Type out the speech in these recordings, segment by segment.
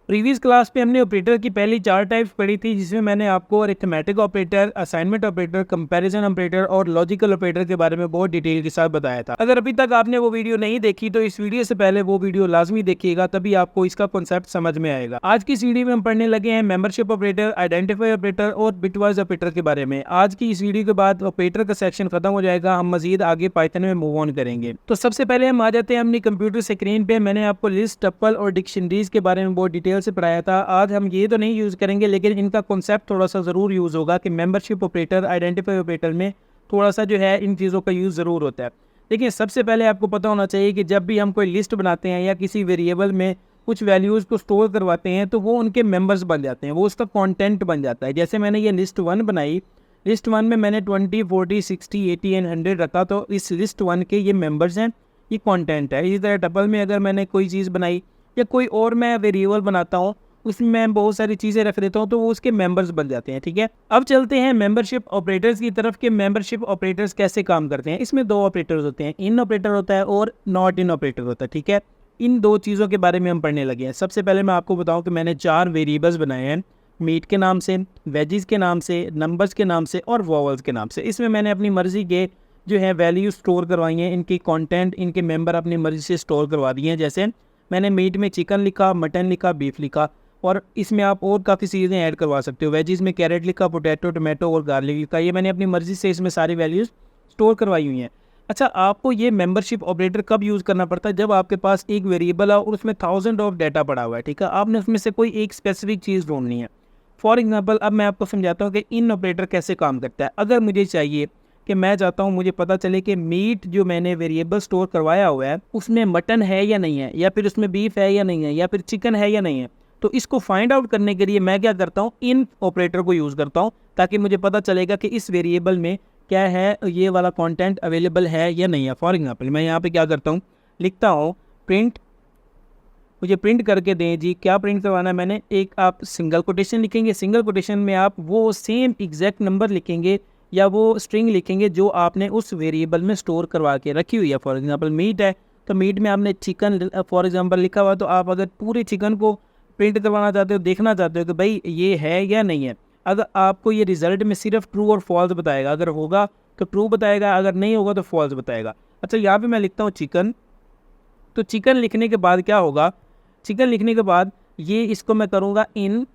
Previous class पे हमने operator की पहली 4 टाइप्स पढ़ी थी, जिसमें मैंने आपको arithmetic operator, assignment operator, comparison operator और लॉजिकल ऑपरेटर के बारे में बहुत डिटेल के साथ बताया था। अगर अभी तक आपने वो वीडियो नहीं देखी तो इस वीडियो से पहले वो वीडियो लाजमी देखिएगा, तभी आपको इसका कॉन्सेप्ट समझ में आएगा। आज की इस वीडियो में हम पढ़ने लगे हैं मेंबरशिप ऑपरेटर, आइडेंटिफाई ऑपरेटर और बिटवाइज ऑपरेटर के बारे में। आज की इस वीडियो के बाद ऑपरेटर का सेक्शन खत्म हो जाएगा, हम मजीद आगे पाइथन में मूव ऑन करेंगे। तो सबसे पहले हम आ जाते हैं अपनी कंप्यूटर स्क्रीन पे। मैंने आपको लिस्ट, टपल और डिक्शनरीज के बारे में बहुत डिटेल से पढ़ाया था। आज हम ये तो नहीं यूज़ करेंगे, लेकिन इनका कॉन्सेप्ट थोड़ा सा ज़रूर यूज़ होगा कि मेंबरशिप ऑपरेटर, आइडेंटिफाई ऑपरेटर में थोड़ा सा जो है इन चीज़ों का यूज़ ज़रूर होता है। देखिए, सबसे पहले आपको पता होना चाहिए कि जब भी हम कोई लिस्ट बनाते हैं या किसी वेरिएबल में कुछ वैल्यूज़ को स्टोर करवाते हैं तो वो उनके मेंबर्स बन जाते हैं, वो उसका कंटेंट बन जाता है। जैसे मैंने ये लिस्ट 1 बनाई, लिस्ट 1 में मैंने 20, 40, 60, 80 एंड 100 रखा, तो इस लिस्ट 1 के ये मेंबर्स हैं, ये कंटेंट है। इसी तरह टपल में अगर मैंने कोई चीज़ बनाई या कोई और मैं वेरिएबल बनाता हूँ, उसमें मैं बहुत सारी चीज़ें रख देता हूँ, तो वो उसके मेंबर्स बन जाते हैं। ठीक है, अब चलते हैं मेंबरशिप ऑपरेटर्स की तरफ कि मेंबरशिप ऑपरेटर्स कैसे काम करते हैं। इसमें दो ऑपरेटर्स होते हैं, इन ऑपरेटर होता है और नॉट इन ऑपरेटर होता है। ठीक है, इन दो चीज़ों के बारे में हम पढ़ने लगे हैं। सबसे पहले मैं आपको बताऊँ कि मैंने 4 वेरिएबल्स बनाए हैं, मीट के नाम से, वेजिस के नाम से, नंबर्स के नाम से और वॉवल्स के नाम से। इसमें मैंने अपनी मर्ज़ी के जो है वैल्यू स्टोर करवाई हैं, इनकी कंटेंट, इनके मेंबर अपनी मर्ज़ी से स्टोर करवा दिए हैं। जैसे मैंने मीट में चिकन लिखा, मटन लिखा, बीफ लिखा, और इसमें आप और काफ़ी चीज़ें ऐड करवा सकते हो। वेजिस में कैरेट लिखा, पोटैटो, टमाटो और गार्लिक लिखा। ये मैंने अपनी मर्ज़ी से इसमें सारी वैल्यूज़ स्टोर करवाई हुई हैं। अच्छा, आपको ये मेंबरशिप ऑपरेटर कब यूज़ करना पड़ता है? जब आपके पास एक वेरिएबल है और उसमें थाउजेंड ऑफ डाटा पड़ा हुआ है। ठीक है, आपने उसमें से कोई एक स्पेसिफिक चीज़ ढूंढनी है। फॉर एग्जांपल, अब मैं आपको समझाता हूँ कि इन ऑपरेटर कैसे काम करता है। अगर मुझे चाहिए कि मैं चाहता हूँ मुझे पता चले कि मीट जो मैंने वेरिएबल स्टोर करवाया हुआ है उसमें मटन है या नहीं है, या फिर उसमें बीफ है या नहीं है, या फिर चिकन है या नहीं है, तो इसको फाइंड आउट करने के लिए मैं क्या करता हूँ, इन ऑपरेटर को यूज़ करता हूँ, ताकि मुझे पता चलेगा कि इस वेरिएबल में क्या है, ये वाला कंटेंट अवेलेबल है या नहीं है। फॉर एग्जांपल, मैं यहाँ पे क्या करता हूँ, लिखता हूँ प्रिंट, मुझे प्रिंट करके दें जी। क्या प्रिंट करवाना है मैंने, एक आप सिंगल कोटेशन लिखेंगे, सिंगल कोटेशन में आप वो सेम एग्जैक्ट नंबर लिखेंगे या वो स्ट्रिंग लिखेंगे जो आपने उस वेरिएबल में स्टोर करवा के रखी हुई है। फॉर एग्जांपल मीट है, तो मीट में आपने चिकन फॉर एग्जांपल लिखा हुआ, तो आप अगर पूरे चिकन को प्रिंट करवाना चाहते हो, देखना चाहते हो कि भाई ये है या नहीं है, अगर आपको ये रिजल्ट में सिर्फ ट्रू और फॉल्स बताएगा। अगर होगा तो ट्रू बताएगा, अगर नहीं होगा तो फॉल्स बताएगा। अच्छा, यहाँ पे मैं लिखता हूँ चिकन, तो चिकन लिखने के बाद क्या होगा, चिकन लिखने के बाद ये इसको मैं करूँगा इन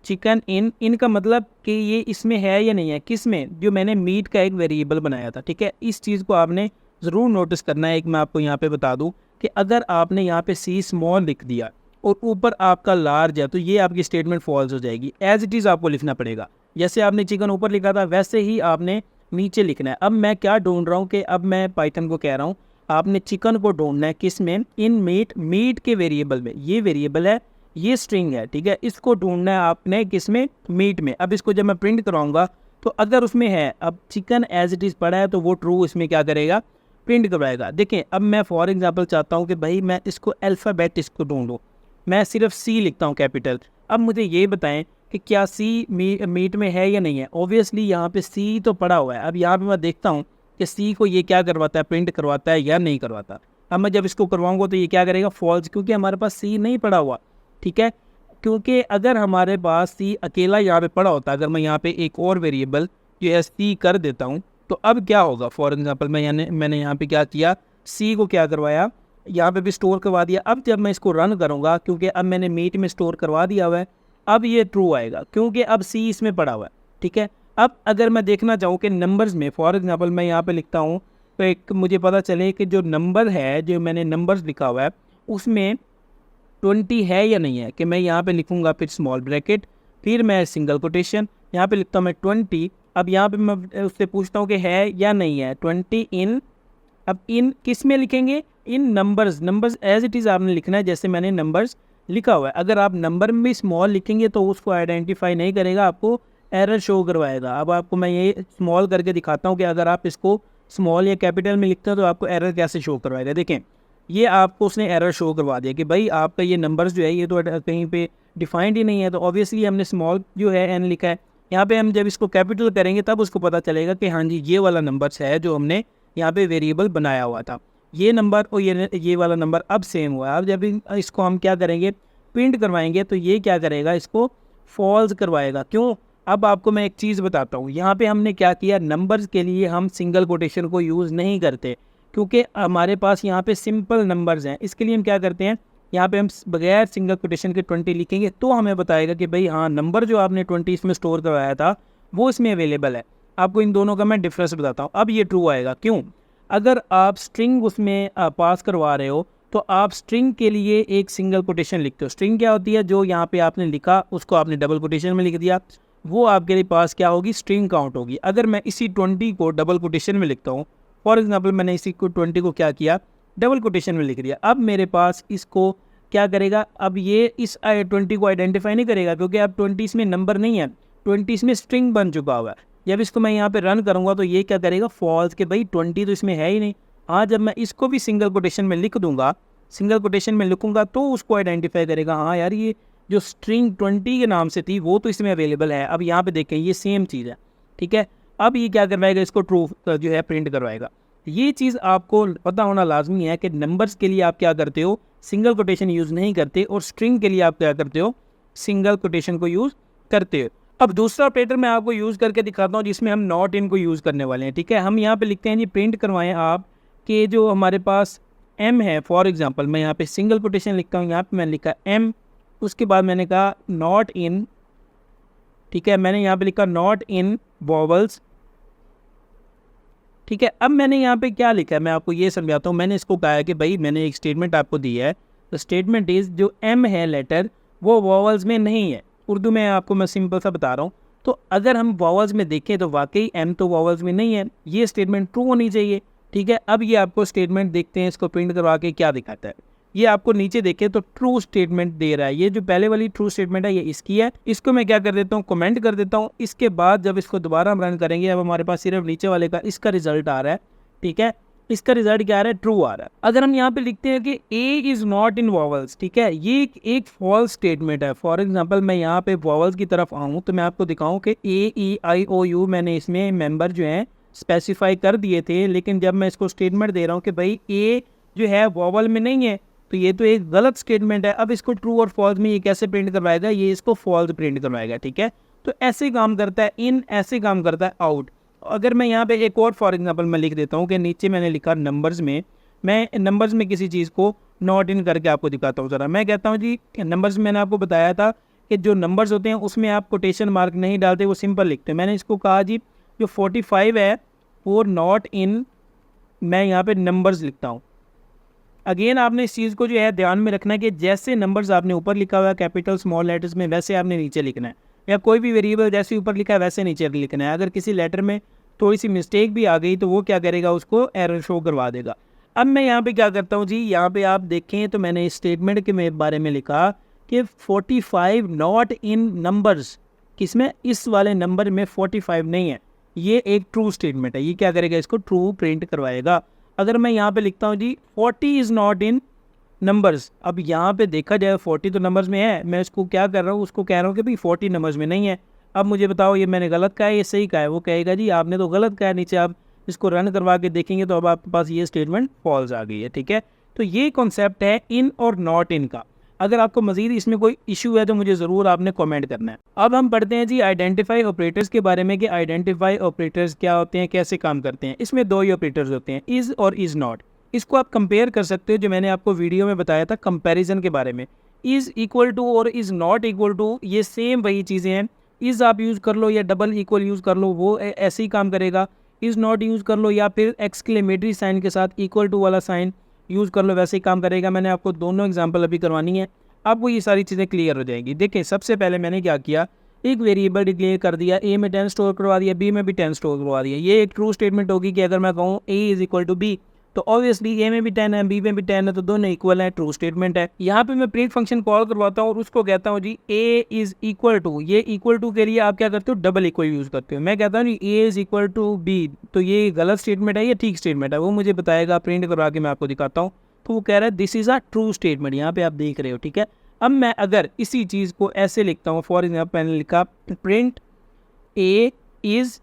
चिकन, इन का मतलब कि ये इसमें है या नहीं है, किस में, जो मैंने मीट का एक वेरिएबल बनाया था। ठीक है, इस चीज़ को आपने ज़रूर नोटिस करना है। एक मैं आपको यहाँ पे बता दूँ कि अगर आपने यहाँ पे सी स्मॉल लिख दिया और ऊपर आपका लार्ज है, तो ये आपकी स्टेटमेंट फॉल्स हो जाएगी। एज इट इज़ आपको लिखना पड़ेगा, जैसे आपने चिकन ऊपर लिखा था वैसे ही आपने नीचे लिखना है। अब मैं क्या ढूंढ रहा हूँ कि अब मैं पाइथन को कह रहा हूँ आपने चिकन को ढूंढना है किस में, इन मीट के वेरिएबल में। ये वेरिएबल है, ये स्ट्रिंग है। ठीक है, इसको ढूंढना है आपने किस में, मीट में। अब इसको जब मैं प्रिंट कराऊंगा तो अगर उसमें है, अब चिकन एज इट इज़ पड़ा है, तो वो ट्रू इसमें क्या करेगा, प्रिंट करवाएगा। देखें, अब मैं फॉर एग्जांपल चाहता हूँ कि भाई मैं इसको अल्फ़ाबेट इसको ढूंढूँ, मैं सिर्फ सी लिखता हूँ कैपिटल। अब मुझे ये बताएं कि क्या सी मीट में है या नहीं है। ऑब्वियसली यहाँ पे सी तो पड़ा हुआ है। अब यहाँ पे मैं देखता हूँ कि सी को ये क्या करवाता है, प्रिंट करवाता है या नहीं करवाता। अब मैं जब इसको करवाऊंगा तो ये क्या करेगा, फॉल्स, क्योंकि हमारे पास सी नहीं पड़ा हुआ। ठीक है, क्योंकि अगर हमारे पास सी अकेला यहाँ पे पड़ा होता, अगर मैं यहाँ पे एक और वेरिएबल जो है सी कर देता हूँ, तो अब क्या होगा। फॉर एग्जांपल, मैंने यहाँ पे क्या किया, सी को क्या करवाया, यहाँ पे भी स्टोर करवा दिया। अब जब मैं इसको रन करूँगा, क्योंकि अब मैंने मीट में स्टोर करवा दिया हुआ है, अब ये ट्रू आएगा क्योंकि अब सी इसमें पड़ा हुआ है। ठीक है, अब अगर मैं देखना चाहूँ कि नंबर्स में, फॉर एग्जांपल मैं यहाँ पे लिखता हूँ, तो एक मुझे पता चले कि जो नंबर है, जो मैंने नंबर्स लिखा हुआ है उसमें 20 है या नहीं है, कि मैं यहाँ पे लिखूँगा फिर स्मॉल ब्रैकेट, फिर मैं सिंगल कोटेशन, यहाँ पे लिखता हूँ मैं 20। अब यहाँ पे मैं उससे पूछता हूँ कि है या नहीं है 20 इन, अब इन किस में लिखेंगे, in numbers, numbers as it is आपने लिखना है जैसे मैंने नंबर्स लिखा हुआ है। अगर आप नंबर में भी स्मॉल लिखेंगे तो उसको आइडेंटिफाई नहीं करेगा, आपको एरर शो करवाएगा। अब आपको मैं ये स्मॉल करके दिखाता हूँ कि अगर आप इसको स्मॉल या कैपिटल में लिखते हैं तो आपको एरर कैसे शो करवाएगा। देखें, ये आपको उसने एरर शो करवा दिया कि भाई आपका ये नंबर्स जो है ये तो कहीं पे डिफाइंड ही नहीं है। तो ऑब्वियसली हमने स्मॉल जो है एन लिखा है, यहाँ पे हम जब इसको कैपिटल करेंगे तब उसको पता चलेगा कि हाँ जी ये वाला नंबर्स है जो हमने यहाँ पे वेरिएबल बनाया हुआ था। ये नंबर और ये वाला नंबर अब सेम हुआ है। अब जब इसको हम क्या करेंगे, प्रिंट करवाएंगे तो ये क्या करेगा, इसको फॉल्स करवाएगा। क्यों? अब आपको मैं एक चीज़ बताता हूँ। यहाँ पे हमने क्या किया, नंबर्स के लिए हम सिंगल कोटेशन को यूज़ नहीं करते क्योंकि हमारे पास यहाँ पे सिंपल नंबर्स हैं। इसके लिए हम क्या करते हैं, यहाँ पे हम बगैर सिंगल कोटेशन के 20 लिखेंगे तो हमें बताएगा कि भाई हाँ, नंबर जो आपने 20 इसमें स्टोर करवाया था वो इसमें अवेलेबल है। आपको इन दोनों का मैं डिफरेंस बताता हूँ। अब ये ट्रू आएगा। क्यों? अगर आप स्ट्रिंग उसमें पास करवा रहे हो तो आप स्ट्रिंग के लिए एक सिंगल कोटेशन लिखते हो। स्ट्रिंग क्या होती है, जो यहाँ पे आपने लिखा उसको आपने डबल कोटेशन में लिख दिया, वो आपके लिए पास क्या होगी, स्ट्रिंग काउंट होगी। अगर मैं इसी 20 को डबल कोटेशन में लिखता हूँ, फॉर एग्जांपल मैंने इसी को 20 को क्या किया, डबल कोटेशन में लिख दिया, अब मेरे पास इसको क्या करेगा, अब ये इस 20 को आइडेंटिफाई नहीं करेगा क्योंकि अब 20 में नंबर नहीं है, 20 में स्ट्रिंग बन चुका हुआ है। जब इसको मैं यहाँ पे रन करूँगा तो ये क्या करेगा, फॉल्स के भाई 20 तो इसमें है ही नहीं। हाँ, जब मैं इसको भी सिंगल कोटेशन में लिख दूंगा, सिंगल कोटेशन में लिखूंगा तो उसको आइडेंटिफाई करेगा, हाँ यार ये जो स्ट्रिंग 20 के नाम से थी वो तो इसमें अवेलेबल है। अब यहाँ पे देखें ये सेम चीज़ है, ठीक है। अब ये क्या करवाएगा, इसको ट्रू जो है प्रिंट करवाएगा। ये चीज़ आपको पता होना लाजमी है कि नंबर्स के लिए आप क्या करते हो, सिंगल कोटेशन यूज़ नहीं करते, और स्ट्रिंग के लिए आप क्या करते हो, सिंगल कोटेशन को यूज़ करते हो। अब दूसरा ऑपरेटर मैं आपको यूज़ करके दिखाता हूँ जिसमें हम नॉट इन को यूज़ करने वाले हैं, ठीक है। हम यहाँ पे लिखते हैं जी, प्रिंट करवाएं आप कि जो हमारे पास m है, फॉर एग्जांपल मैं यहाँ पे सिंगल कोटेशन लिखता हूँ, यहाँ पे मैंने लिखा m, उसके बाद मैंने कहा नॉट इन, ठीक है, मैंने यहाँ पे लिखा नॉट इन वॉवल्स, ठीक है। अब मैंने यहाँ पे क्या लिखा है मैं आपको ये समझाता हूँ। मैंने इसको कहा है कि भाई मैंने एक स्टेटमेंट आपको दी है, तो स्टेटमेंट इज़ जो m है लेटर वो वॉवल्स में नहीं है। उर्दू में आपको मैं सिंपल सा बता रहा हूँ। तो अगर हम वॉवल्स में देखें तो वाकई m तो वॉवल्स में नहीं है, ये स्टेटमेंट ट्रू होनी चाहिए, ठीक है। अब ये आपको स्टेटमेंट देखते हैं, इसको प्रिंट करवा के क्या दिखाता है। ये आपको नीचे देखें तो ट्रू स्टेटमेंट दे रहा है। ये जो पहले वाली ट्रू स्टेटमेंट है ये इसकी है। इसको मैं क्या कर देता हूँ, कमेंट कर देता हूँ। इसके बाद जब इसको दोबारा हम रन करेंगे, अब हमारे पास सिर्फ नीचे वाले का इसका रिजल्ट आ रहा है, ठीक है। इसका रिजल्ट क्या आ रहा है, ट्रू आ रहा है। अगर हम यहाँ पे लिखते हैं कि A is not in vowels, ठीक है, ये एक फॉल्स स्टेटमेंट है। फॉर एग्जाम्पल मैं यहाँ पे वॉवल्स की तरफ आऊँ तो मैं आपको दिखाऊँ कि AEIOU मैंने इसमें मेंबर जो है स्पेसिफाई कर दिए थे, लेकिन जब मैं इसको स्टेटमेंट दे रहा हूँ कि भाई ए जो है वॉवल में नहीं है, तो ये तो एक गलत स्टेटमेंट है। अब इसको ट्रू और फॉल्स में ये कैसे प्रिंट करवाएगा, ये इसको फॉल्स प्रिंट करवाएगा, ठीक है। तो ऐसे काम करता है इन, ऐसे काम करता है आउट। अगर मैं यहाँ पे एक और फॉर एग्जांपल मैं लिख देता हूँ कि नीचे मैंने लिखा नंबर्स में, मैं नंबर्स में किसी चीज़ को नॉट इन करके आपको दिखाता हूँ। ज़रा मैं कहता हूँ जी, नंबर्स में मैंने आपको बताया था कि जो नंबर्स होते हैं उसमें आप कोटेशन मार्क नहीं डालते, वो सिंपल लिखते हैं। मैंने इसको कहा जी जो 45 है वो नॉट इन, मैं यहाँ पे नंबर्स लिखता हूँ। अगेन आपने इस चीज़ को जो है ध्यान में रखना है कि जैसे नंबर्स आपने ऊपर लिखा हुआ है कैपिटल स्मॉल लेटर्स में, वैसे आपने नीचे लिखना है, या कोई भी वेरिएबल जैसे ऊपर लिखा है वैसे नीचे लिखना है। अगर किसी लेटर में थोड़ी सी मिस्टेक भी आ गई तो वो क्या करेगा, उसको एरर शो करवा देगा। अब मैं यहाँ पे क्या करता हूँ जी, यहाँ पे आप देखें तो मैंने इस स्टेटमेंट के बारे में लिखा कि 45 नॉट इन नंबर्स, किसमें, इस वाले नंबर में 45 नहीं है। ये एक ट्रू स्टेटमेंट है, ये क्या करेगा, इसको ट्रू प्रिंट करवाएगा। अगर मैं यहाँ पे लिखता हूँ जी 40 इज़ नॉट इन नंबर्स, अब यहाँ पे देखा जाए 40 तो नंबर्स में है, मैं इसको क्या कर रहा हूँ, उसको कह रहा हूँ कि भाई 40 नंबर्स में नहीं है। अब मुझे बताओ ये मैंने गलत कहा है, ये सही कहा है। वो कहेगा जी आपने तो गलत कहा है। नीचे आप इसको रन करवा के देखेंगे तो अब आपके पास ये स्टेटमेंट फॉल्स आ गई है, ठीक है। तो ये कॉन्सेप्ट है इन और नॉट इन का। अगर आपको मजीद इसमें कोई इशू है तो मुझे ज़रूर आपने कमेंट करना है। अब हम पढ़ते हैं जी आइडेंटिफाई ऑपरेटर्स के बारे में कि आइडेंटिफाई ऑपरेटर्स क्या होते हैं, कैसे काम करते हैं। इसमें दो ही ऑपरेटर्स होते हैं, इज़ और इज़ नॉट। इसको आप कंपेयर कर सकते हो, जो मैंने आपको वीडियो में बताया था कंपैरिजन के बारे में। इज़ इक्वल टू और इज़ नॉट इक्वल टू, ये सेम वही चीज़ें हैं। इज़ आप यूज़ कर लो या डबल इक्वल यूज़ कर लो, वो ऐसे ही काम करेगा। इज़ नॉट यूज़ कर लो या फिर एक्सक्लेमेटरी साइन के साथ इक्वल टू वाला साइन यूज़ कर लो, वैसे ही काम करेगा। मैंने आपको दोनों एग्जांपल अभी करवानी है, आपको ये सारी चीज़ें क्लियर हो जाएंगी। देखिए सबसे पहले मैंने क्या किया, एक वेरिएबल डिक्लेयर कर दिया, ए में 10 स्टोर करवा दिया, बी में भी 10 स्टोर करवा दिया। ये एक ट्रू स्टेटमेंट होगी कि अगर मैं कहूँ A is equal to B, तो ऑब्वियसली ए में भी 10 है, बी में भी 10 है, तो दोनों इक्वल है, ट्रू स्टेटमेंट है। यहाँ पे मैं प्रिंट फंक्शन कॉल करवाता हूँ और उसको कहता हूँ जी ए इज़ इक्वल टू, ये इक्वल टू के लिए आप क्या करते हो, डबल इक्वल यूज़ करते हो। मैं कहता हूँ जी A is equal to B, तो ये गलत स्टेटमेंट है, ये ठीक स्टेटमेंट है, वो मुझे बताएगा। प्रिंट करवा के मैं आपको दिखाता हूँ, तो वो कह रहा है this is a true statement, यहाँ पे आप देख रहे हो, ठीक है। अब मैं अगर इसी चीज़ को ऐसे लिखता हूँ, फॉर एग्जाम्पल मैंने लिखा प्रिंट ए इज़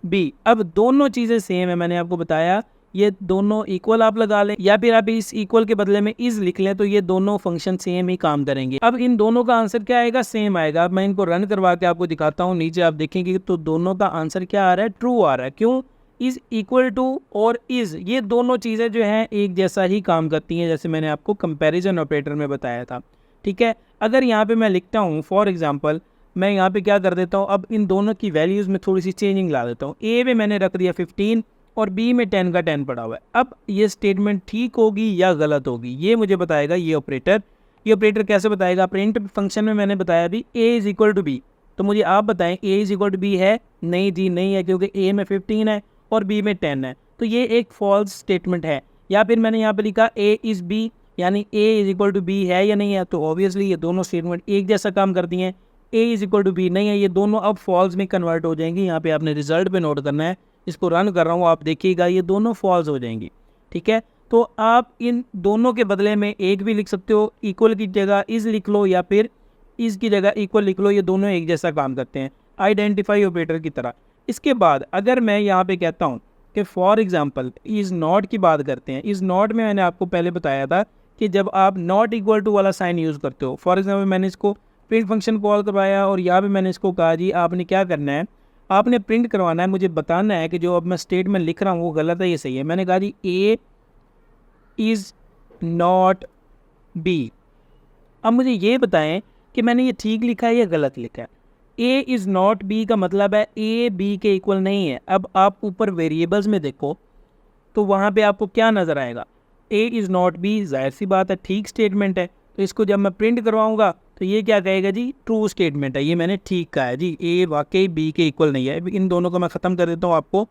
बी, अब दोनों चीज़ें सेम है। मैंने आपको बताया ये दोनों इक्वल आप लगा लें, या फिर आप इस इक्वल के बदले में इज लिख लें, तो ये दोनों फंक्शन सेम ही काम करेंगे। अब इन दोनों का आंसर क्या आएगा, सेम आएगा। अब मैं इनको रन करवा के आपको दिखाता हूँ, नीचे आप देखेंगे तो दोनों का आंसर क्या आ रहा है, ट्रू आ रहा है। क्यों, इज इक्वल टू और इज, ये दोनों चीज़ें जो हैं एक जैसा ही काम करती हैं, जैसे मैंने आपको कंपैरिजन ऑपरेटर में बताया था। ठीक है, अगर यहाँ पे मैं लिखता हूँ फॉर एग्जांपल, मैं यहाँ पे क्या कर देता हूँ, अब इन दोनों की वैल्यूज़ में थोड़ी सी चेंजिंग ला देता हूँ। ए में मैंने रख दिया 15 और बी में 10 का 10 पड़ा हुआ है। अब ये स्टेटमेंट ठीक होगी या गलत होगी, ये मुझे बताएगा ये ऑपरेटर। ये ऑपरेटर कैसे बताएगा, प्रिंट फंक्शन में मैंने बताया भी A is equal to B, तो मुझे आप बताएं A is equal to B है, नहीं जी नहीं है, क्योंकि ए में 15 है और बी में 10 है, तो ये एक फॉल्स स्टेटमेंट है। या फिर मैंने यहाँ पे लिखा ए इज़ बी, यानी A is equal to B है या नहीं है, तो ऑब्वियसली ये दोनों स्टेटमेंट एक जैसा काम करती हैं। A is equal to B नहीं है, ये दोनों अब फॉल्स में कन्वर्ट हो जाएंगी। यहाँ पे आपने रिजल्ट पे नोट करना है, इसको रन कर रहा हूँ, आप देखिएगा ये दोनों फॉल्स हो जाएंगी। ठीक है, तो आप इन दोनों के बदले में एक भी लिख सकते हो, इक्वल की जगह इज़ लिख लो या फिर इज़ की जगह इक्वल लिख लो, ये दोनों एक जैसा काम करते हैं आइडेंटिफाई ऑपरेटर की तरह। इसके बाद अगर मैं यहाँ पे कहता हूँ कि फॉर एग्जांपल इज़ नॉट की बात करते हैं, इज़ नॉट में मैंने आपको पहले बताया था कि जब आप नॉट इक्वल टू वाला साइन यूज़ करते हो, फॉर एग्जांपल मैंने इसको प्रिंट फंक्शन कॉल करवाया और यहाँ पे मैंने इसको कहा जी आपने क्या करना है, आपने प्रिंट करवाना है, मुझे बताना है कि जो अब मैं स्टेटमेंट लिख रहा हूँ वो गलत है ये सही है। मैंने कहा जी ए इज़ नॉट बी, अब मुझे ये बताएं कि मैंने ये ठीक लिखा है या गलत लिखा है। ए इज़ नॉट बी का मतलब है ए बी के इक्वल नहीं है। अब आप ऊपर वेरिएबल्स में देखो तो वहाँ पे आपको क्या नज़र आएगा, ए इज़ नॉट बी, जाहिर सी बात है ठीक स्टेटमेंट है, तो इसको जब मैं प्रिंट करवाऊँगा तो ये क्या कहेगा जी, ट्रू स्टेटमेंट है, ये मैंने ठीक कहा है जी, ए वाकई बी के इक्वल नहीं है। इन दोनों को मैं ख़त्म कर देता हूँ, आपको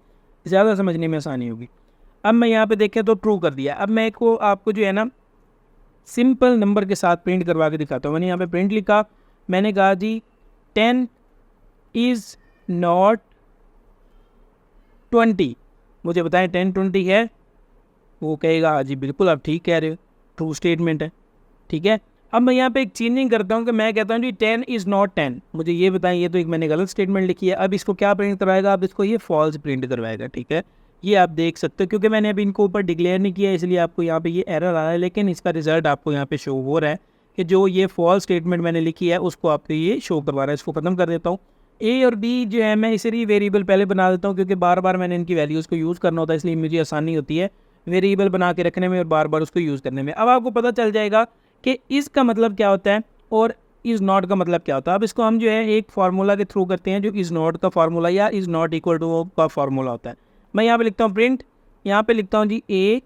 ज़्यादा समझने में आसानी होगी। अब मैं यहाँ पे देखें तो ट्रू कर दिया। अब मैं को आपको जो है ना सिंपल नंबर के साथ प्रिंट करवा के दिखाता हूँ। मैंने यहाँ पे प्रिंट लिखा, मैंने कहा जी 10 इज़ नॉट 20, मुझे बताएं 10 20 है, वो कहेगा हाँ जी बिल्कुल आप ठीक कह रहे हो, ट्रू स्टेटमेंट है। ठीक है, अब मैं यहाँ पे एक चेंजिंग करता हूँ कि मैं कहता हूँ जी 10 इज़ नॉट 10, मुझे ये बताएं, ये तो एक मैंने गलत स्टेटमेंट लिखी है। अब इसको क्या प्रिंट करवाएगा, अब इसको ये फॉल्स प्रिंट करवाएगा। ठीक है, ये आप देख सकते हो, क्योंकि मैंने अभी इनको ऊपर डिक्लेयर नहीं किया इसलिए आपको यहाँ पे ये एरर आ रहा है, लेकिन इसका रिजल्ट आपको यहाँ पे शो हो रहा है कि जो ये फॉल्स स्टेटमेंट मैंने लिखी है उसको आपको ये शो करवा रहा है। इसको ख़त्म कर देता हूँ। ए और बी जो है मैं इसे वेरिएबल पहले बना देता हूँ, क्योंकि बार बार मैंने इनकी वैल्यूज़ को यूज़ करना होता है, इसलिए मुझे आसानी होती है वेरिएबल बना के रखने में और बार बार उसको यूज़ करने में। अब आपको पता चल जाएगा कि इस का मतलब क्या होता है और इज़ नॉट का मतलब क्या होता है। अब इसको हम जो है एक फार्मूला के थ्रू करते हैं, जो इज़ नॉट का फार्मूला या इज़ नॉट इक्वल टू का फार्मूला होता है। मैं यहाँ पे लिखता हूँ प्रिंट, यहाँ पे लिखता हूँ जी ए,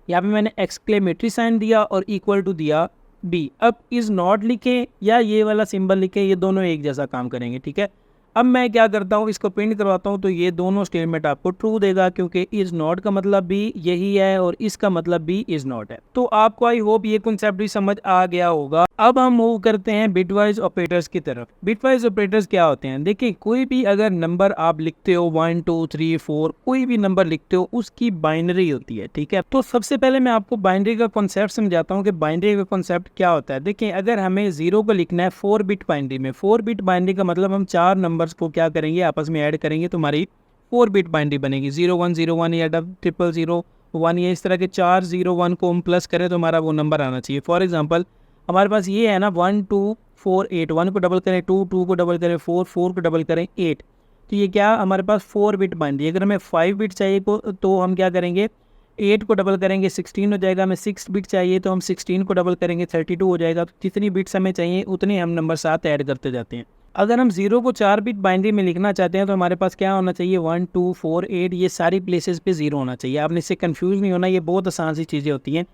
यहाँ पे मैंने एक्सक्लेमेटरी साइन दिया और इक्वल टू दिया बी। अब इज़ नॉट लिखे या ये वाला सिंबल लिखे, ये दोनों एक जैसा काम करेंगे। ठीक है, अब मैं क्या करता हूँ, इसको प्रिंट करवाता हूँ, तो ये दोनों स्टेटमेंट आपको ट्रू देगा, क्योंकि इज़ नॉट का मतलब भी यही है और इसका मतलब भी इज़ नॉट है। तो आपको आई होप ये कॉन्सेप्ट भी समझ आ गया होगा। अब हम मूव करते हैं बिटवाइज ऑपरेटर्स की तरफ। बिटवाइज ऑपरेटर्स क्या होते हैं, देखिए कोई भी अगर नंबर आप लिखते हो 1 2 3 4, कोई भी नंबर लिखते हो उसकी बाइनरी होती है। ठीक है, तो सबसे पहले मैं आपको बाइनरी का कॉन्सेप्ट समझाता हूँ कि बाइनरी का कॉन्सेप्ट क्या होता है। देखिए अगर हमें 0 को लिखना है 4 बिट बाइनरी में, 4 बिट बाइनरी का मतलब हम 4 नंबर्स को क्या करेंगे, आपस में ऐड करेंगे तो हमारी 4 बिट बाइनरी बनेगी। 0101 या 0001 या इस तरह के 4 0 1 को हम प्लस करें तो हमारा वो नंबर आना चाहिए। फॉर एग्जांपल हमारे पास ये है ना 1 2 4 8, 1 को डबल करें 2, 2 को डबल करें 4, 4 को डबल करें 8, तो ये क्या हमारे पास 4 बिट बाइनरी। अगर हमें 5 बिट चाहिए तो हम क्या करेंगे, 8 को डबल करेंगे 16 हो जाएगा। हमें 6 बिट चाहिए तो हम 16 को डबल करेंगे 32 हो जाएगा। तो जितनी बिट्स हमें चाहिए उतने हम नंबर साथ ऐड करते जाते हैं। अगर हम 0 को 4 बिट बाइनरी में लिखना चाहते हैं तो हमारे पास क्या होना चाहिए, 1 2 4 8, ये सारी प्लेसेस पे 0 होना चाहिए। आपने इससे कंफ्यूज नहीं होना, ये बहुत आसान सी चीज़ें होती हैं।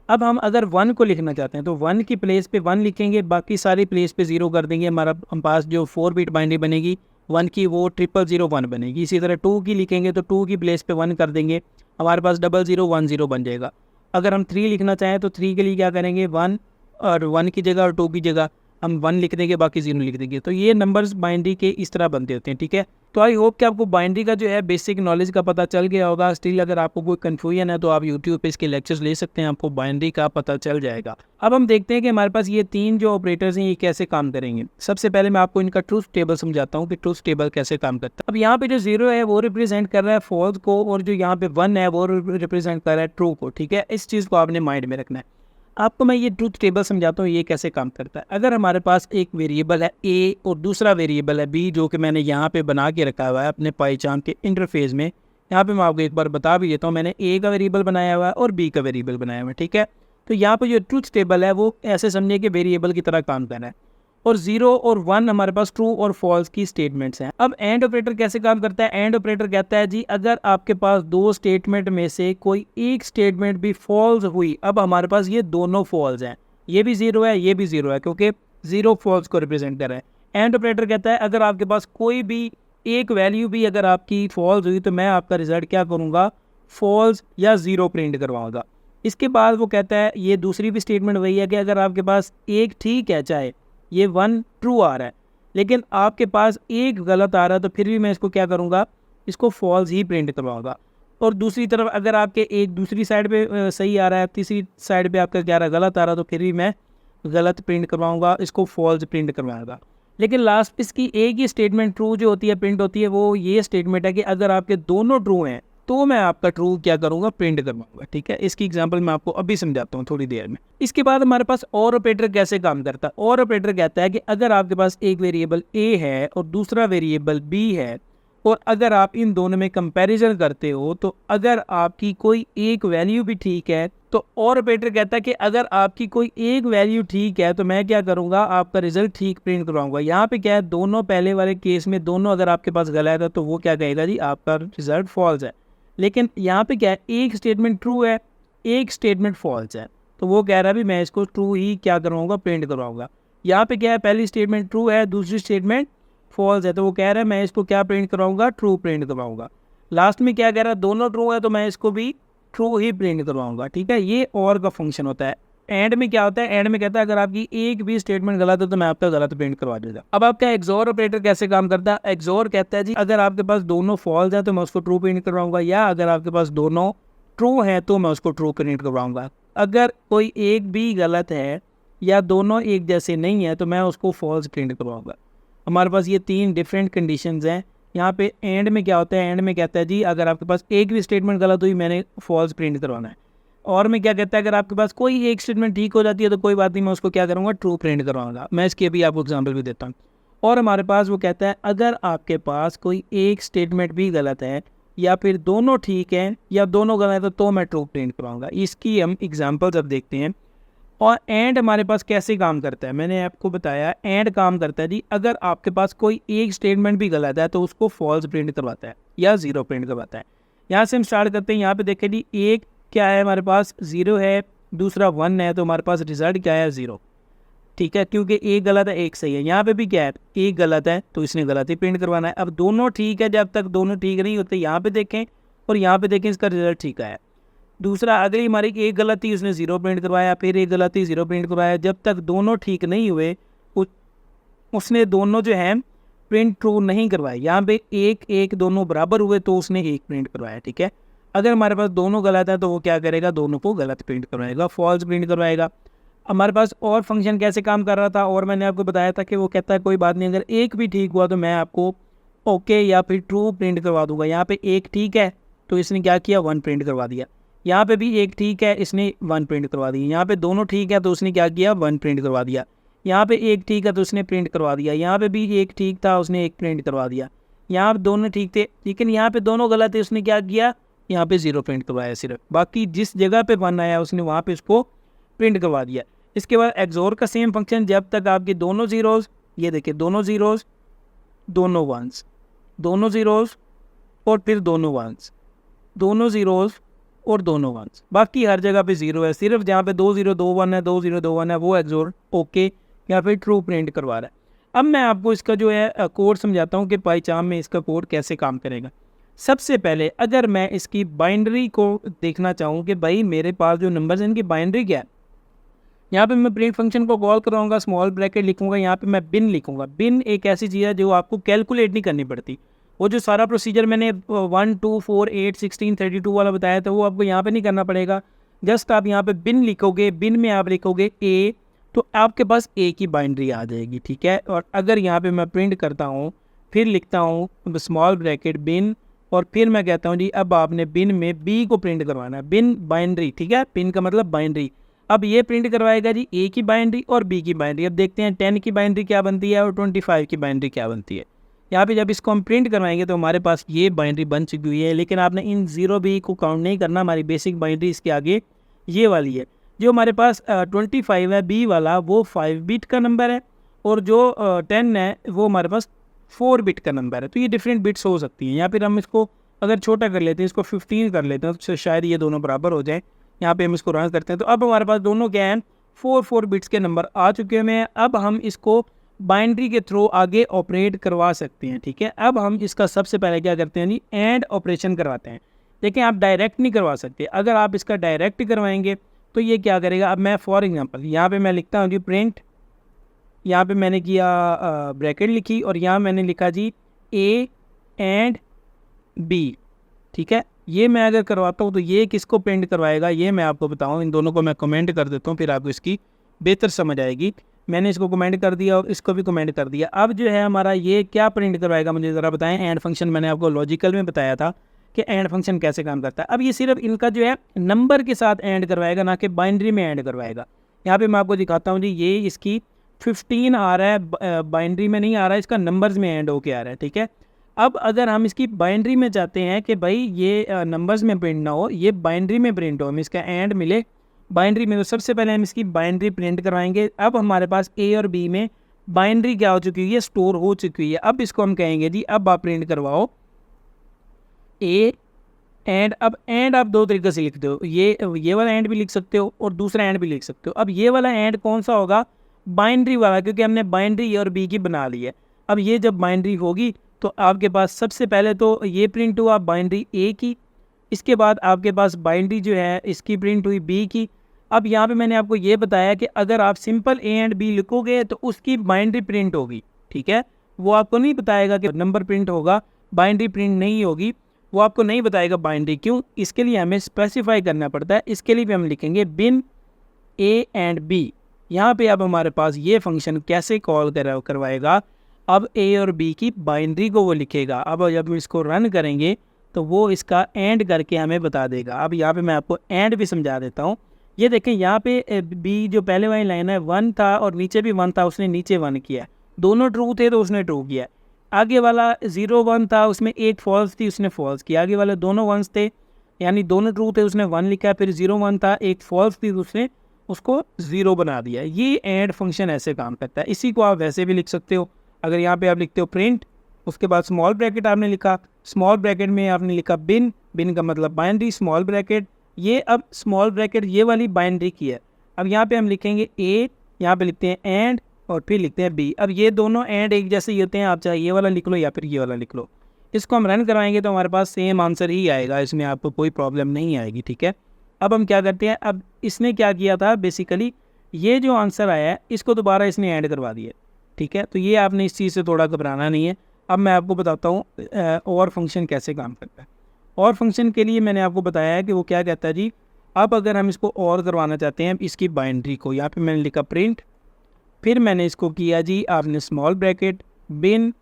अब हम अगर 1 को लिखना चाहते हैं तो 1 की प्लेस पे 1 लिखेंगे, बाकी सारी प्लेस पे 0 कर देंगे। हमारा हम पास जो 4 बिट बाइनरी बनेगी 1 की वो 0001 बनेगी। इसी तरह 2 की लिखेंगे तो 2 की प्लेस पे 1 कर देंगे, हमारे पास 0010 बन जाएगा। अगर हम 3 लिखना चाहें तो 3 के लिए क्या करेंगे, 1 और 1 की जगह और 2 की जगह हम 1 लिख देंगे, बाकी 0 लिख देंगे। तो ये नंबर्स बाइनरी के इस तरह बनते होते हैं, ठीक है। तो आई होप कि आपको बाइनरी का जो है बेसिक नॉलेज का पता चल गया होगा। स्टिल अगर आपको कोई कन्फ्यूजन है तो आप यूट्यूब पे इसके लेक्चर्स ले सकते हैं, आपको बाइनरी का पता चल जाएगा। अब हम देखते हैं कि हमारे पास ये 3 जो ऑपरेटर्स हैं ये कैसे काम करेंगे। सबसे पहले मैं आपको इनका ट्रूथ टेबल समझाता हूँ कि ट्रूथ टेबल कैसे काम करता है। अब यहाँ पे जो 0 है वो रिप्रेजेंट कर रहा है फॉल्स को, और जो यहाँ पे 1 है वो रिप्रेजेंट कर रहा है ट्रू को, ठीक है। इस चीज़ को आपने माइंड में रखना है। आपको मैं ये ट्रूथ टेबल समझाता हूँ ये कैसे काम करता है। अगर हमारे पास एक वेरिएबल है ए और दूसरा वेरिएबल है बी, जो कि मैंने यहाँ पे बना के रखा हुआ है अपने पाईचार्ट के इंटरफेस में। यहाँ पे मैं आपको एक बार बता भी देता हूँ, मैंने ए का वेरिएबल बनाया हुआ है और बी का वेरिएबल बनाया हुआ है, ठीक है। तो यहाँ पे जो ट्रूथ टेबल है वो ऐसे समझिए कि वेरिएबल की तरह काम कर रहा है, और 0 और 1 हमारे पास ट्रू और फॉल्स की स्टेटमेंट्स हैं। अब एंड ऑपरेटर कैसे काम करता है। एंड ऑपरेटर कहता है जी अगर आपके पास 2 स्टेटमेंट में से कोई एक स्टेटमेंट भी फॉल्स हुई, अब हमारे पास ये दोनों फॉल्स हैं, ये भी 0 है ये भी 0 है, क्योंकि 0 फॉल्स को रिप्रेजेंट कर रहा है। एंड ऑपरेटर कहता है अगर आपके पास कोई भी एक वैल्यू भी अगर आपकी फॉल्स हुई तो मैं आपका रिजल्ट क्या करूँगा, फॉल्स या 0 प्रिंट करवाऊँगा। इसके बाद वो कहता है ये दूसरी भी स्टेटमेंट वही है कि अगर आपके पास एक ठीक है, चाहे ये 1 ट्रू आ रहा है लेकिन आपके पास एक गलत आ रहा है, तो फिर भी मैं इसको क्या करूँगा, इसको फॉल्स ही प्रिंट करवाऊँगा। और दूसरी तरफ अगर आपके एक दूसरी साइड पे सही आ रहा है, तीसरी साइड पे आपका क्या रहा है, गलत आ रहा है, तो फिर भी मैं गलत प्रिंट करवाऊँगा, इसको फॉल्स प्रिंट करवाऊँगा। लेकिन लास्ट इसकी एक ही स्टेटमेंट ट्रू जो होती है प्रिंट होती है, वो ये स्टेटमेंट है कि अगर आपके दोनों ट्रू हैं तो मैं आपका ट्रू क्या करूँगा, प्रिंट करवाऊँगा, ठीक है। इसकी एग्जांपल मैं आपको अभी समझाता हूँ थोड़ी देर में। इसके बाद हमारे पास और ऑपरेटर कैसे काम करता है। और ऑपरेटर कहता है कि अगर आपके पास एक वेरिएबल ए है और दूसरा वेरिएबल बी है, और अगर आप इन दोनों में कंपैरिजन करते हो तो अगर आपकी कोई एक वैल्यू भी ठीक है, तो और ऑपरेटर कहता है कि अगर आपकी कोई एक वैल्यू ठीक है तो मैं क्या करूँगा, आपका रिजल्ट ठीक प्रिंट करवाऊँगा। यहाँ पे क्या है, दोनों पहले वाले केस में दोनों अगर आपके पास गलत है तो वो क्या कहेगा जी, आपका रिजल्ट फॉल्स है। लेकिन यहाँ पे क्या है, एक स्टेटमेंट ट्रू है एक स्टेटमेंट फॉल्स है, तो वो कह रहा है भी मैं इसको ट्रू ही क्या करवाऊँगा, प्रिंट करवाऊँगा। यहाँ पे क्या है, पहली स्टेटमेंट ट्रू है दूसरी स्टेटमेंट फॉल्स है, तो वो कह रहा है मैं इसको क्या प्रिंट करवाऊँगा, ट्रू प्रिंट करवाऊँगा। लास्ट में क्या कह रहा है, दोनों ट्रू है तो मैं इसको भी ट्रू ही प्रिंट करवाऊँगा, ठीक है। ये और का फंक्शन होता है। एंड में क्या होता है, एंड में कहता है अगर आपकी एक भी स्टेटमेंट गलत है तो मैं आपका गलत प्रिंट करवा दूंगा। अब आपका एक्सोर ऑपरेटर कैसे काम करता है। एक्सोर कहता है जी अगर आपके पास दोनों फॉल्स है तो मैं उसको ट्रू प्रिंट करवाऊंगा, या अगर आपके पास दोनों ट्रू है तो मैं उसको ट्रू प्रिंट करवाऊंगा। अगर कोई एक भी गलत है या दोनों एक जैसे नहीं है तो मैं उसको फॉल्स प्रिंट करवाऊंगा। हमारे पास ये 3 डिफरेंट कंडीशंस हैं। यहाँ पे एंड में क्या होता है, एंड में कहता है जी अगर आपके पास एक भी स्टेटमेंट गलत हुई मैंने फॉल्स प्रिंट करवाना है। और मैं क्या कहता है, अगर आपके पास कोई एक स्टेटमेंट ठीक हो जाती है तो कोई बात नहीं, मैं उसको क्या करूँगा, ट्रू प्रिंट करवाऊंगा। मैं इसके भी आपको एग्जांपल भी देता हूँ। और हमारे पास वो कहता है अगर आपके पास कोई एक स्टेटमेंट भी गलत है या फिर दोनों ठीक हैं या दोनों गलत है तो मैं ट्रू प्रिंट करवाऊंगा। इसकी हम एग्जाम्पल्स अब देखते हैं। और एंड हमारे पास कैसे काम करता है, मैंने आपको बताया एंड काम करता है जी अगर आपके पास कोई एक स्टेटमेंट भी गलत है तो उसको फॉल्स प्रिंट करवाता है या 0 प्रिंट करवाता है। यहाँ से हम स्टार्ट करते हैं। यहाँ पे देखें जी एक क्या है, हमारे पास 0 है दूसरा 1 है, तो हमारे पास रिजल्ट क्या है 0, ठीक है, क्योंकि एक गलत है एक सही है। यहाँ पे भी क्या है, एक गलत है तो इसने गलत ही प्रिंट करवाना है। अब दोनों ठीक है, जब तक दोनों ठीक नहीं होते यहाँ पे देखें और यहाँ पे देखें इसका रिजल्ट ठीक आया। दूसरा अगर हमारी एक गलती उसने 0 प्रिंट करवाया, फिर एक गलती 0 प्रिंट करवाया, जब तक दोनों ठीक नहीं हुए उसने दोनों जो है प्रिंट ट्रू नहीं करवाए। यहाँ पे एक एक दोनों बराबर हुए तो उसने एक प्रिंट करवाया, ठीक है। अगर हमारे पास दोनों गलत है तो वो क्या करेगा, दोनों को गलत प्रिंट करवाएगा, फॉल्स प्रिंट करवाएगा। हमारे पास और फंक्शन कैसे काम कर रहा था, और मैंने आपको बताया था कि वो कहता है कोई बात नहीं अगर एक भी ठीक हुआ तो मैं आपको ओके या फिर ट्रू प्रिंट करवा दूंगा। यहाँ पे एक ठीक है तो इसने क्या किया, 1 प्रिंट करवा दिया। यहाँ पे भी एक ठीक है इसने 1 प्रिंट करवा दिया। यहाँ पे दोनों ठीक है तो उसने क्या किया, 1 प्रिंट करवा दिया। यहाँ पे एक ठीक है तो उसने प्रिंट करवा दिया। यहाँ पे भी एक ठीक था उसने 1 प्रिंट करवा दिया। यहाँ पे दोनों ठीक थे लेकिन यहाँ पे दोनों गलत है, उसने क्या किया, यहाँ पे 0 प्रिंट करवाया सिर्फ। बाकी जिस जगह पे 1 आया उसने वहाँ पे उसको प्रिंट करवा दिया। इसके बाद एक्सोर का सेम फंक्शन, जब तक आपके दोनों जीरोज़, ये देखिए दोनों जीरोज़ दोनों वंस, दोनों जीरोज़ और फिर दोनों वंस, दोनों जीरोज़ और दोनों वंस, बाकी हर जगह पे 0 है। सिर्फ जहाँ पे 2 0 2 1 है, 2 0 2 1 है, वो एक्सोर ओके या फिर ट्रू प्रिंट करवा रहा है। अब मैं आपको इसका जो है कोड समझाता हूँ कि पाईचार्ट में इसका कोड कैसे काम करेगा। सबसे पहले अगर मैं इसकी बाइनरी को देखना चाहूँ कि भाई मेरे पास जो नंबर्स हैं इनकी बाइनरी क्या है, यहाँ पे मैं प्रिंट फंक्शन को कॉल कराऊंगा, स्मॉल ब्रैकेट लिखूंगा, यहाँ पे मैं बिन लिखूंगा। बिन एक ऐसी चीज़ है जो आपको कैलकुलेट नहीं करनी पड़ती। वो जो सारा प्रोसीजर मैंने 1 2 4 8 16 32 वाला बताया था वो आपको यहाँ पे नहीं करना पड़ेगा। जस्ट आप यहाँ पे बिन लिखोगे, बिन में आप लिखोगे ए, तो आपके पास ए की बाइनरी आ जाएगी, ठीक है। और अगर यहाँ पे मैं प्रिंट करता हूँ, फिर लिखता हूँ स्मॉल ब्रैकेट बिन, और फिर मैं कहता हूँ जी अब आपने बिन में बी को प्रिंट करवाना है, बिन बाइनरी, ठीक है। बिन का मतलब बाइनरी। अब ये प्रिंट करवाएगा जी ए की बाइनरी और बी की बाइनरी। अब देखते हैं 10 की बाइनरी क्या बनती है और 25 की बाइनरी क्या बनती है। यहाँ पे जब इसको हम प्रिंट करवाएंगे तो हमारे पास ये बाइनरी बन चुकी हुई है, लेकिन आपने इन 0 बी को काउंट नहीं करना। हमारी बेसिक बाइनरी इसके आगे ये वाली है। जो हमारे पास 25 है बी वाला, वो 5 बिट का नंबर है, और जो 10 है वो हमारे पास 4 बिट का नंबर है। तो ये डिफरेंट बिट्स हो सकती हैं। या फिर हम इसको अगर छोटा कर लेते हैं, इसको 15 कर लेते हैं, तो शायद ये दोनों बराबर हो जाए। यहाँ पे हम इसको रन करते हैं तो अब हमारे पास दोनों क्या हैं, 4 बिट्स के नंबर आ चुके हैं। अब हम इसको बाइनरी के थ्रू आगे ऑपरेट करवा सकते हैं, ठीक है। अब हम इसका सबसे पहले क्या करते हैं जी, एंड ऑपरेशन करवाते हैं। देखिए आप डायरेक्ट नहीं करवा सकते। अगर आप इसका डायरेक्ट करवाएंगे तो ये क्या करेगा। अब मैं फॉर एग्जांपल यहाँ पे मैं लिखता हूँ जी प्रिंट, यहाँ पे मैंने किया ब्रैकेट लिखी, और यहाँ मैंने लिखा जी ए एंड बी, ठीक है। ये मैं अगर करवाता हूँ तो ये किसको प्रिंट करवाएगा ये मैं आपको बताऊँ। इन दोनों को मैं कमेंट कर देता हूँ, फिर आपको इसकी बेहतर समझ आएगी। मैंने इसको कमेंट कर दिया और इसको भी कमेंट कर दिया। अब जो है हमारा ये क्या प्रिंट करवाएगा मुझे ज़रा बताएं। एंड फंक्शन मैंने आपको लॉजिकल में बताया था कि एंड फंक्शन कैसे काम करता है। अब ये सिर्फ इनका जो है नंबर के साथ एंड करवाएगा, ना कि बाइनरी में एंड करवाएगा। यहाँ पे मैं आपको दिखाता हूँ जी, ये इसकी 15 आ रहा है, बाइनरी में नहीं आ रहा है, इसका नंबर्स में एंड होके आ रहा है, ठीक है। अब अगर हम इसकी बाइनरी में चाहते हैं कि भाई ये नंबर्स में प्रिंट ना हो, ये बाइनरी में प्रिंट हो, हम इसका एंड मिले बाइनरी में, तो सबसे पहले हम इसकी बाइनरी प्रिंट करवाएंगे। अब हमारे पास ए और बी में बाइनरी क्या हो चुकी है, स्टोर हो चुकी है। अब इसको हम कहेंगे जी अब आप प्रिंट करवाओ ए एंड। अब एंड आप दो तरीके से लिखते हो, ये वाला एंड भी लिख सकते हो और दूसरा एंड भी लिख सकते हो। अब ये वाला एंड कौन सा होगा, बाइनरी वाला, क्योंकि हमने बाइनरी ए और बी की बना ली है। अब ये जब बाइनरी होगी तो आपके पास सबसे पहले तो ये प्रिंट हुआ बाइनरी ए की, इसके बाद आपके पास बाइनरी जो है इसकी प्रिंट हुई बी की। अब यहाँ पे मैंने आपको ये बताया कि अगर आप सिंपल ए एंड बी लिखोगे तो उसकी बाइनरी प्रिंट होगी, ठीक है। वो आपको नहीं बताएगा कि नंबर प्रिंट होगा, बाइनरी प्रिंट नहीं होगी, वो आपको नहीं बताएगा बाइनरी। क्यों, इसके लिए हमें स्पेसिफाई करना पड़ता है। इसके लिए भी हम लिखेंगे बिन ए एंड बी। यहाँ पे अब हमारे पास ये फंक्शन कैसे कॉल करवाएगा, अब ए और बी की बाइनरी को वो लिखेगा। अब जब इसको रन करेंगे तो वो इसका एंड करके हमें बता देगा। अब यहाँ पे मैं आपको एंड भी समझा देता हूँ। ये देखें यहाँ पे बी जो पहले वाली लाइन है 1 था और नीचे भी 1 था, उसने नीचे 1 किया है। दोनों ट्रू थे तो उसने ट्रू किया। आगे वाला 0 1 था, उसमें एक फॉल्स थी, उसने फॉल्स किया। आगे वाले दोनों 1s थे, यानी दोनों ट्रू थे, उसने 1 लिखा। फिर 0 1 था, एक फॉल्स थी, उसने उसको 0 बना दिया। ये एंड फंक्शन ऐसे काम करता है। इसी को आप वैसे भी लिख सकते हो। अगर यहाँ पे आप लिखते हो प्रिंट, उसके बाद स्मॉल ब्रैकेट आपने लिखा, स्मॉल ब्रैकेट में आपने लिखा बिन, बिन का मतलब बाइनरी, स्मॉल ब्रैकेट। ये अब स्मॉल ब्रैकेट ये वाली बाइनरी की है। अब यहाँ पे हम लिखेंगे ए, यहाँ पे लिखते हैं एंड, और फिर लिखते हैं बी। अब ये दोनों एंड एक जैसे ही होते हैं, आप चाहे ये वाला लिख लो या फिर ये वाला लिख लो। इसको हम रन करवाएंगे तो हमारे पास सेम आंसर ही आएगा, इसमें आपको कोई प्रॉब्लम नहीं आएगी, ठीक है। अब हम क्या करते हैं, अब इसने क्या किया था बेसिकली, ये जो आंसर आया है इसको दोबारा इसने ऐड करवा दिया, ठीक है। तो ये आपने इस चीज़ से थोड़ा घबराना नहीं है। अब मैं आपको बताता हूँ और फंक्शन कैसे काम करता है। और फंक्शन के लिए मैंने आपको बताया है कि वो क्या कहता है जी, अब अगर हम इसको और करवाना चाहते हैं इसकी बाइनरी को, यहाँ पे मैंने लिखा प्रिंट, फिर मैंने इसको किया जी आपने स्मॉल ब्रैकेट बिन,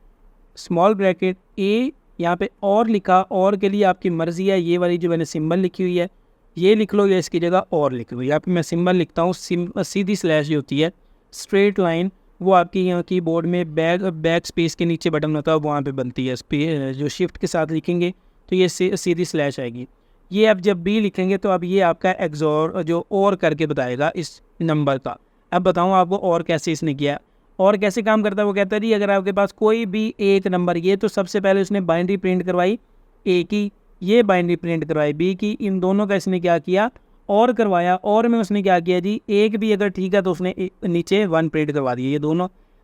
स्मॉल ब्रैकेट ए, यहाँ पे और लिखा। और के लिए आपकी मर्ज़ी है, ये वाली जो मैंने सिंबल लिखी हुई है ये लिख लो या इसकी जगह और लिख लो। यहाँ पे मैं सिंबल लिखता हूँ, सीधी स्लैश जो होती है स्ट्रेट लाइन, वो आपकी यहाँ कीबोर्ड में बैक स्पेस के नीचे बटन होता है वहाँ पे बनती है। जो शिफ्ट के साथ लिखेंगे तो ये सीधी स्लैश आएगी। ये अब जब बी लिखेंगे तो अब ये आपका एक्सोर जो और करके बताएगा इस नंबर का। अब बताऊँ आपको और कैसे इसने किया और कैसे काम करता है। वो कहता है जी अगर आपके पास कोई भी एक नंबर, ये तो सबसे पहले उसने बाइनरी प्रिंट करवाई ए की, ये बाइनरी प्रिंट करवाई बी की, इन दोनों का इसने क्या किया और करवाया। और में उसने क्या किया जी, एक भी अगर ठीक है तो उसने नीचे 1 प्रिंट करवा दिया। ये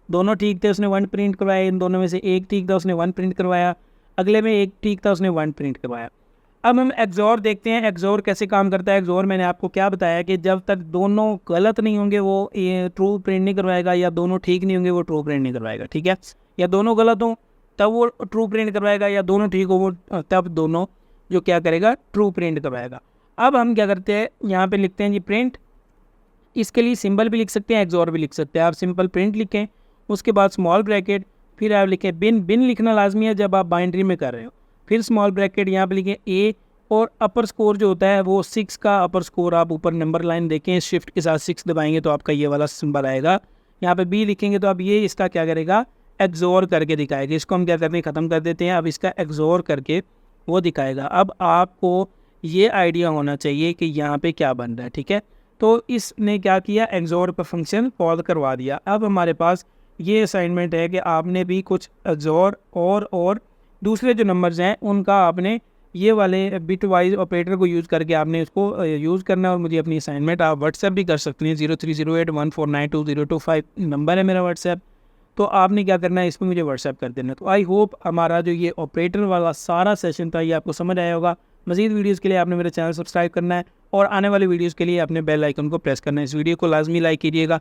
दोनों ठीक थे, उसने 1 प्रिंट करवाया। इन दोनों में से एक ठीक था, उसने 1 प्रिंट करवाया। अगले में एक ठीक था, उसने 1 प्रिंट करवाया। अब हम एक्सोर देखते हैं, एक्सोर कैसे काम करता है। एक्सोर मैंने आपको क्या बताया कि जब तक दोनों गलत नहीं होंगे वो ये ट्रू प्रिंट नहीं करवाएगा, या दोनों ठीक नहीं होंगे वो ट्रू प्रिंट नहीं करवाएगा, ठीक है। या दोनों गलत हों तब वो ट्रू प्रिंट करवाएगा, या दोनों ठीक हो वो तब दोनों जो क्या करेगा, ट्रू प्रिंट करवाएगा। अब हम क्या करते हैं, यहाँ पे लिखते हैं जी प्रिंट। इसके लिए सिंबल भी लिख सकते हैं, एक्सोर भी लिख सकते हैं। आप सिंपल प्रिंट लिखें, उसके बाद स्मॉल ब्रैकेट, फिर आप लिखें बिन। बिन लिखना लाजमी है जब आप बाइनरी में कर रहे हो। फिर स्मॉल ब्रैकेट, यहाँ पे लिखें ए, और अपर स्कोर जो होता है वो 6 का अपर स्कोर आप ऊपर नंबर लाइन देखें, शिफ्ट के साथ 6 दबाएंगे तो आपका ये वाला सिंबल आएगा। यहाँ पे बी लिखेंगे तो अब ये इसका क्या करेगा, एक्सोर करके दिखाएगा। इसको हम क्या करते हैं, ख़त्म कर देते हैं। अब इसका एक्सोर करके वो दिखाएगा। अब आपको ये आइडिया होना चाहिए कि यहाँ पे क्या बन रहा है, ठीक है। तो इसने क्या किया, एक्सोर पर फंक्शन कॉल करवा दिया। अब हमारे पास ये असाइनमेंट है कि आपने भी कुछ एक्सोर और दूसरे जो नंबर्स हैं उनका आपने ये वाले बिट वाइज ऑपरेटर को यूज़ करके आपने इसको यूज़ करना है। और मुझे अपनी असाइनमेंट आप व्हाट्सएप भी कर सकते हैं, 030814920025 नंबर है मेरा व्हाट्सएप। तो आपने क्या करना है, इसमें मुझे व्हाट्सएप कर देना। तो आई होप हमारा जो ये ऑपरेटर वाला सारा सेशन था ये आपको समझ आया होगा। मज़ीद वीडियोज़ के लिए आपने मेरा चैनल सब्सक्राइब करना है, और आने वाले वीडियोज़ के लिए अपने बेल आइकन को प्रेस करना है। इस वीडियो को लाजमी लाइक कीजिएगा।